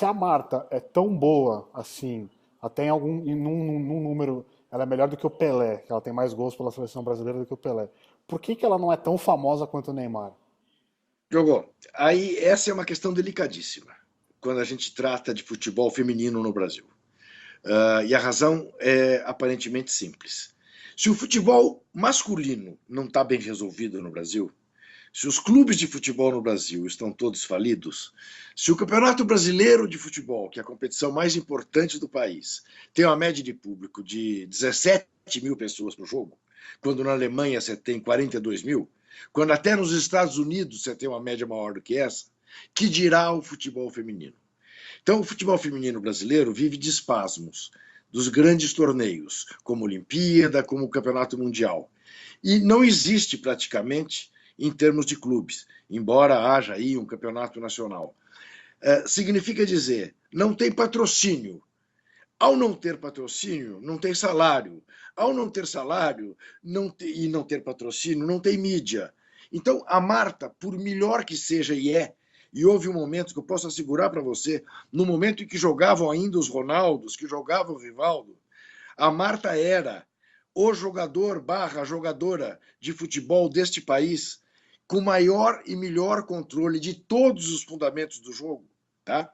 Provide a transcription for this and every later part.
se a Marta é tão boa assim, até em algum, num número, ela é melhor do que o Pelé, que ela tem mais gols pela seleção brasileira do que o Pelé. Por que que ela não é tão famosa quanto o Neymar? Jogou. Aí essa é uma questão delicadíssima quando a gente trata de futebol feminino no Brasil. E a razão é aparentemente simples. Se o futebol masculino não está bem resolvido no Brasil, se os clubes de futebol no Brasil estão todos falidos, se o Campeonato Brasileiro de Futebol, que é a competição mais importante do país, tem uma média de público de 17 mil pessoas por jogo, quando na Alemanha você tem 42 mil, quando até nos Estados Unidos você tem uma média maior do que essa, que dirá o futebol feminino? Então, o futebol feminino brasileiro vive de espasmos dos grandes torneios, como a Olimpíada, como o Campeonato Mundial. E não existe praticamente em termos de clubes, embora haja aí um campeonato nacional. Significa dizer, não tem patrocínio. Ao não ter patrocínio, não tem salário. Ao não ter salário e não ter patrocínio, não tem mídia. Então, a Marta, por melhor que seja e houve um momento que eu posso assegurar para você, no momento em que jogavam ainda os Ronaldos, que jogavam o Rivaldo, a Marta era o jogador barra jogadora de futebol deste país com maior e melhor controle de todos os fundamentos do jogo. Tá?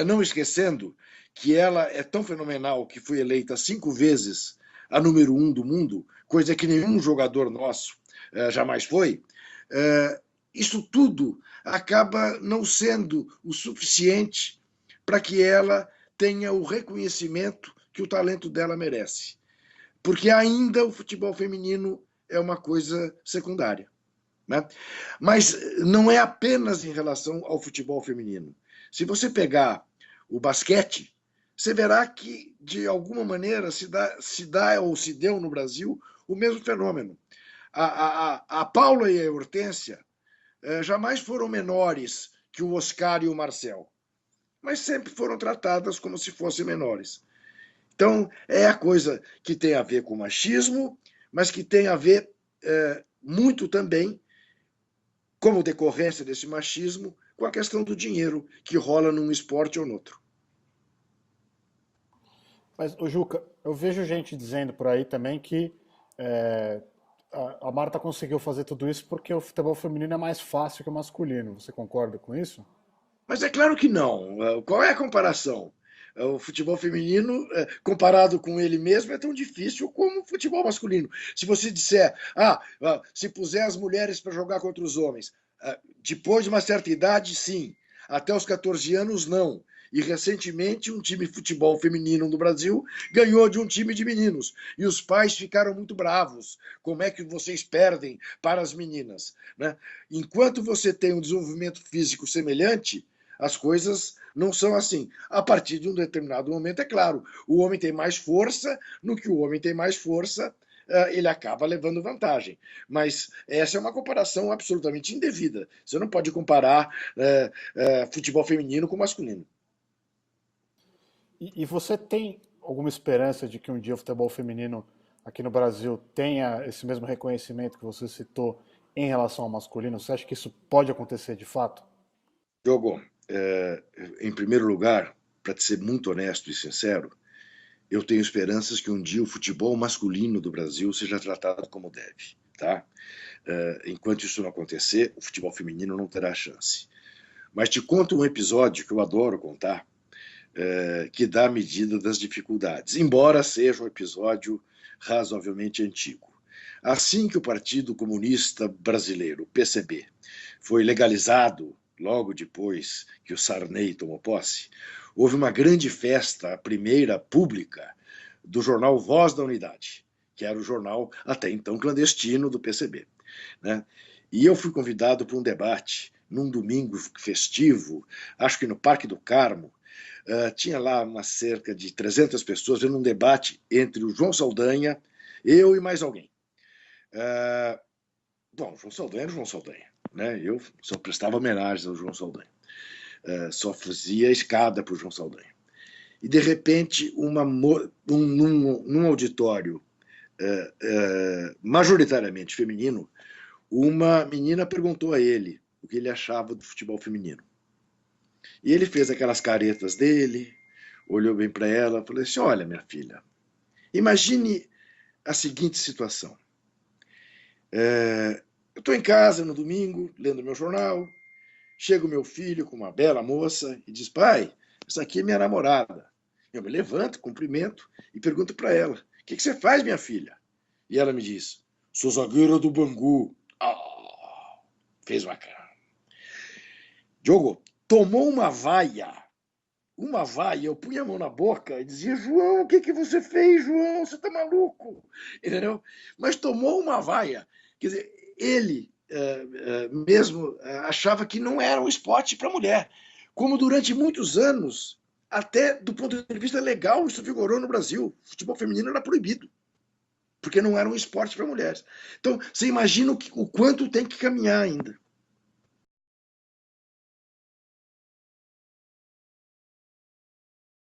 Não esquecendo que ela é tão fenomenal que foi eleita 5 vezes a número 1 do mundo, coisa que nenhum jogador nosso jamais foi. Isso tudo acaba não sendo o suficiente para que ela tenha o reconhecimento que o talento dela merece. Porque ainda o futebol feminino é uma coisa secundária. Né? Mas não é apenas em relação ao futebol feminino. Se você pegar o basquete, você verá que, de alguma maneira, se dá ou se deu no Brasil o mesmo fenômeno. A Paula e a Hortência jamais foram menores que o Oscar e o Marcel, mas sempre foram tratadas como se fossem menores. Então, é a coisa que tem a ver com machismo, mas que tem a ver muito também, como decorrência desse machismo, com a questão do dinheiro que rola num esporte ou no outro. Mas, ô Juca, eu vejo gente dizendo por aí também que é, a Marta conseguiu fazer tudo isso porque o futebol feminino é mais fácil que o masculino. Você concorda com isso? Mas é claro que não. Qual é a comparação? O futebol feminino, comparado com ele mesmo, é tão difícil como o futebol masculino. Se você disser, se puser as mulheres para jogar contra os homens, depois de uma certa idade, sim. Até os 14 anos, não. E recentemente, um time de futebol feminino do Brasil ganhou de um time de meninos. E os pais ficaram muito bravos. Como é que vocês perdem para as meninas? Né? Enquanto você tem um desenvolvimento físico semelhante, as coisas não são assim. A partir de um determinado momento, é claro, o homem tem mais força, no que o homem tem mais força, ele acaba levando vantagem. Mas essa é uma comparação absolutamente indevida. Você não pode comparar futebol feminino com masculino. E você tem alguma esperança de que um dia o futebol feminino aqui no Brasil tenha esse mesmo reconhecimento que você citou em relação ao masculino? Você acha que isso pode acontecer de fato? Diogo, em primeiro lugar, para te ser muito honesto e sincero, eu tenho esperanças que um dia o futebol masculino do Brasil seja tratado como deve. Tá? Enquanto isso não acontecer, o futebol feminino não terá chance. Mas te conto um episódio que eu adoro contar, que dá a medida das dificuldades, embora seja um episódio razoavelmente antigo. Assim que o Partido Comunista Brasileiro, PCB, foi legalizado logo depois que o Sarney tomou posse, houve uma grande festa, a primeira pública, do jornal Voz da Unidade, que era o jornal até então clandestino do PCB. Né? E eu fui convidado para um debate num domingo festivo, acho que no Parque do Carmo. Tinha lá uma cerca de 300 pessoas vendo um debate entre o João Saldanha, eu e mais alguém. Bom, o João Saldanha era o João Saldanha. Né? Eu só prestava homenagens ao João Saldanha. Só fazia escada para o João Saldanha. E, de repente, num auditório majoritariamente feminino, uma menina perguntou a ele o que ele achava do futebol feminino. E ele fez aquelas caretas dele, olhou bem para ela, falou assim: olha, minha filha, imagine a seguinte situação. Eu estou em casa no domingo, lendo meu jornal, chega o meu filho com uma bela moça e diz: pai, essa aqui é minha namorada. Eu me levanto, cumprimento e pergunto para ela: o que você faz, minha filha? E ela me diz: sou zagueira do Bangu. Ah, fez uma cara. Diogo, tomou uma vaia, eu punha a mão na boca e dizia: João, o que, que você fez, João? Você tá maluco? Entendeu? Mas tomou uma vaia. Quer dizer, ele mesmo achava que não era um esporte para mulher. Como durante muitos anos, até do ponto de vista legal, isso vigorou no Brasil. O futebol feminino era proibido, porque não era um esporte para mulheres. Então, você imagina o quanto tem que caminhar ainda.